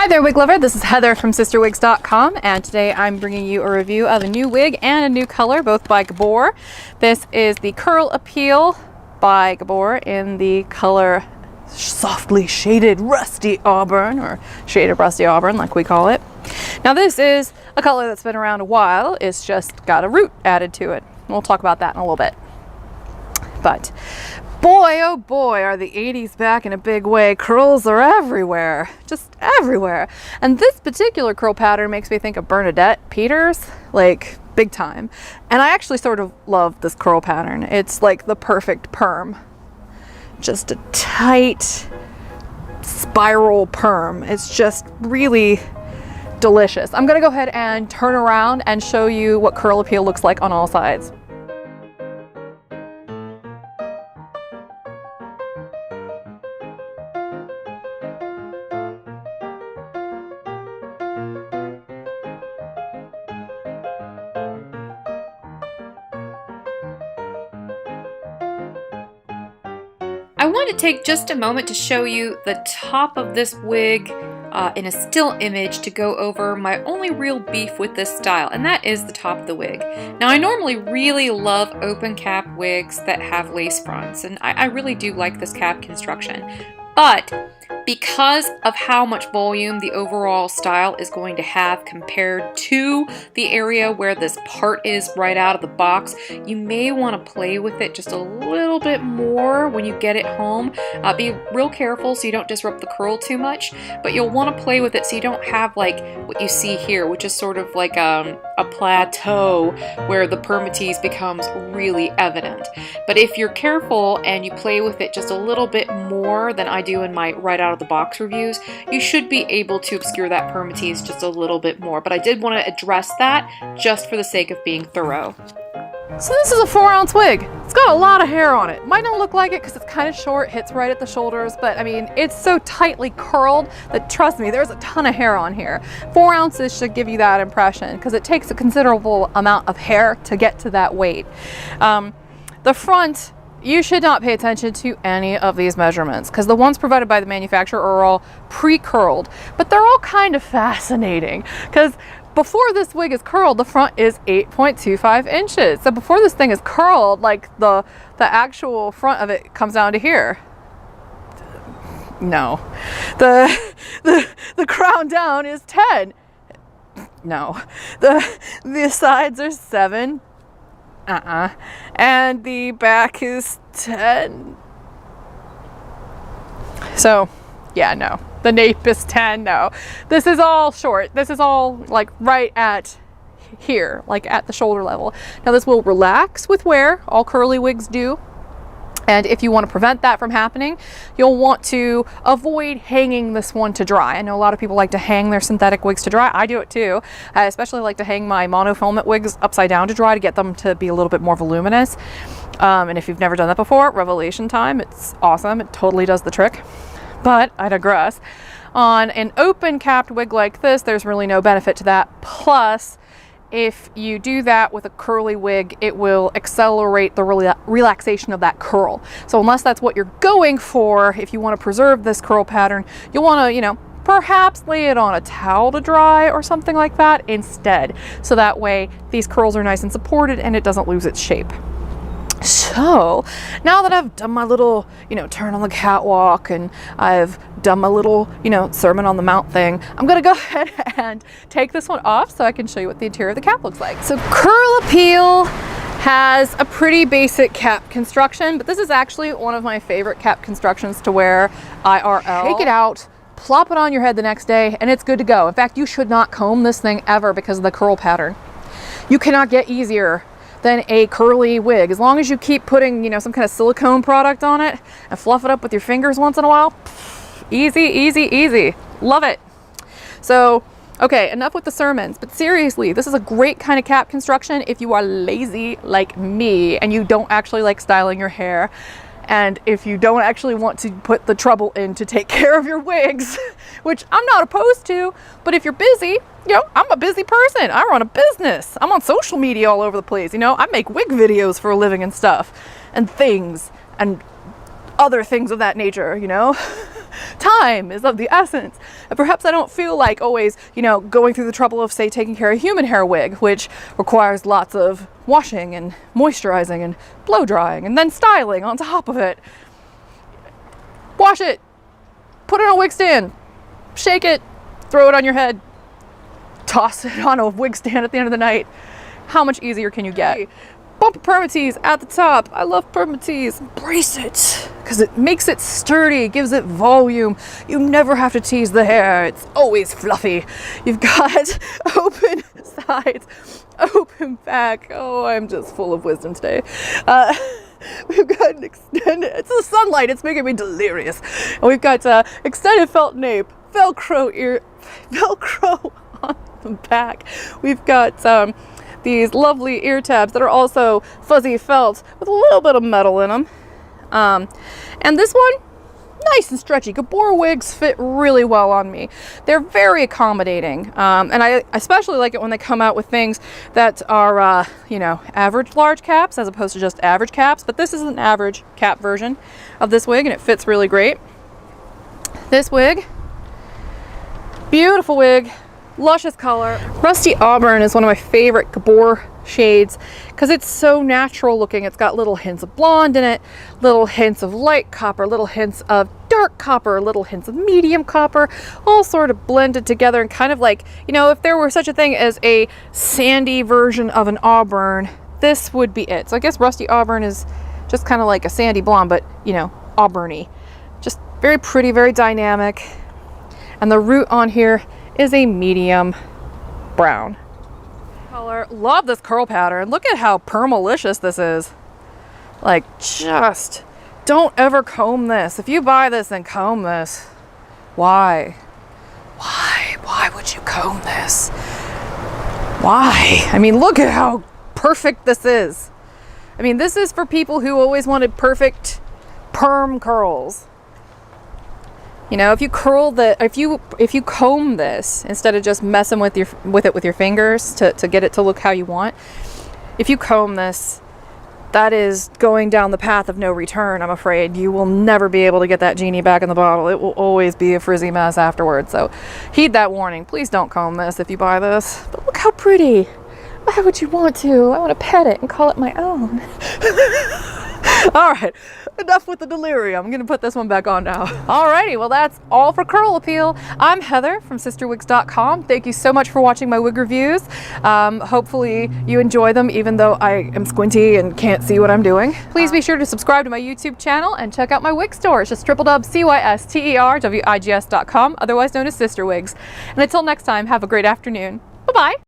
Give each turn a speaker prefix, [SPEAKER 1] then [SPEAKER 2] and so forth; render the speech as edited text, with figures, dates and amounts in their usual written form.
[SPEAKER 1] Hi there, wig lover. This is Heather from CysterWigs.com, and today I'm bringing you a review of a new wig and a new color, both by Gabor. This is the Curl Appeal by Gabor in the color softly shaded rusty auburn, or shaded rusty auburn like we call it. Now this is a color that's been around a while. It's just got a root added to it. We'll talk about that in a little bit. But boy, oh boy, are the 80s back in a big way. Curls are everywhere, just everywhere. And this particular curl pattern makes me think of Bernadette Peters, like big time. And I actually sort of love this curl pattern. It's like the perfect perm. Just a tight spiral perm. It's just really delicious. I'm gonna go ahead and turn around and show you what Curl Appeal looks like on all sides.
[SPEAKER 2] I want to take just a moment to show you the top of this wig in a still image to go over my only real beef with this style, and that is the top of the wig. Now I normally really love open cap wigs that have lace fronts, and I really do like this cap construction, but because of how much volume the overall style is going to have compared to the area where this part is right out of the box, you may want to play with it just a little bit more when you get it home. Be real careful so you don't disrupt the curl too much, but you'll want to play with it so you don't have like what you see here, which is sort of like a plateau where the permatease becomes really evident. But if you're careful and you play with it just a little bit more than I do in my right out of the box reviews, you should be able to obscure that permatease just a little bit more. But I did want to address that just for the sake of being thorough.
[SPEAKER 1] So this is a 4-ounce wig. It's got a lot of hair on it. Might not look like it because it's kind of short, hits right at the shoulders, but I mean, it's so tightly curled that trust me, there's a ton of hair on here. 4 ounces should give you that impression because it takes a considerable amount of hair to get to that weight. The front, you should not pay attention to any of these measurements because the ones provided by the manufacturer are all pre-curled, but they're all kind of fascinating because before this wig is curled, the front is 8.25 inches. So before this thing is curled, like the actual front of it comes down to here. No. The crown down is 10. No. The sides are 7. And the back is 10. So, yeah, no. The nape is 10, no. This is all short. This is all like right at here, like at the shoulder level. Now this will relax with wear, all curly wigs do. And if you want to prevent that from happening, you'll want to avoid hanging this one to dry. I know a lot of people like to hang their synthetic wigs to dry. I do it too. I especially like to hang my monofilament wigs upside down to dry to get them to be a little bit more voluminous. And if you've never done that before, revelation time, it's awesome. It totally does the trick. But I digress. On an open capped wig like this, there's really no benefit to that. Plus, if you do that with a curly wig, it will accelerate the relaxation of that curl. So unless that's what you're going for, if you want to preserve this curl pattern, you'll want to, you know, perhaps lay it on a towel to dry or something like that instead. So that way these curls are nice and supported and it doesn't lose its shape. So now that I've done my little, you know, turn on the catwalk and I've done my little, you know, Sermon on the Mount thing, I'm gonna go ahead and take this one off so I can show you what the interior of the cap looks like. So Curl Appeal has a pretty basic cap construction, but this is actually one of my favorite cap constructions to wear IRL. Take it out, plop it on your head the next day, and it's good to go. In fact, you should not comb this thing ever because of the curl pattern. You cannot get easier than a curly wig. As long as you keep putting, you know, some kind of silicone product on it and fluff it up with your fingers once in a while, easy, easy, easy. Love it. So, okay, enough with the sermons, but seriously, this is a great kind of cap construction if you are lazy like me and you don't actually like styling your hair. And if you don't actually want to put the trouble in to take care of your wigs, which I'm not opposed to, but if you're busy, you know, I'm a busy person. I run a business. I'm on social media all over the place. You know, I make wig videos for a living and stuff and things and other things of that nature, you know. Time is of the essence. And perhaps I don't feel like always, you know, going through the trouble of, say, taking care of a human hair wig, which requires lots of washing and moisturizing and blow drying and then styling on top of it. Wash it, put it on a wig stand, shake it, throw it on your head, toss it on a wig stand at the end of the night. How much easier can you get? Bump of permatease at the top. I love permatease. Embrace it because it makes it sturdy, gives it volume. You never have to tease the hair. It's always fluffy. You've got open sides, open back. Oh, I'm just full of wisdom today. We've got an extended, it's the sunlight, it's making me delirious. And we've got extended felt nape, Velcro on the back. We've got these lovely ear tabs that are also fuzzy felt with a little bit of metal in them. And this one, nice and stretchy. Gabor wigs fit really well on me. They're very accommodating. And I especially like it when they come out with things that are, you know, average large caps as opposed to just average caps. But this is an average cap version of this wig and it fits really great. This wig, beautiful wig. Luscious color. Rusty Auburn is one of my favorite Gabor shades because it's so natural looking. It's got little hints of blonde in it, little hints of light copper, little hints of dark copper, little hints of medium copper, all sort of blended together and kind of like, you know, if there were such a thing as a sandy version of an Auburn, this would be it. So I guess Rusty Auburn is just kind of like a sandy blonde, but, you know, Auburny. Just very pretty, very dynamic. And the root on here is a medium brown color. Love this curl pattern. Look at how permalicious this is. Like, just don't ever comb this. If you buy this, then comb this. Why would you comb this? Why? I mean, look at how perfect this is. I mean, this is for people who always wanted perfect perm curls. You know, if you curl if you comb this instead of just messing with it with your fingers to get it to look how you want, if you comb this, that is going down the path of no return. I'm afraid you will never be able to get that genie back in the bottle. It will always be a frizzy mess afterwards. So heed that warning. Please don't comb this if you buy this. But look how pretty. Why would you want to? I want to pet it and call it my own. All right, enough with the delirium. I'm gonna put this one back on now. Alrighty, well that's all for Curl Appeal. I'm Heather from CysterWigs.com. Thank you so much for watching my wig reviews. Hopefully you enjoy them even though I am squinty and can't see what I'm doing. Please be sure to subscribe to my YouTube channel and check out my wig store. It's just www.cysterwigs.com, otherwise known as CysterWigs. And until next time, have a great afternoon. Bye-bye.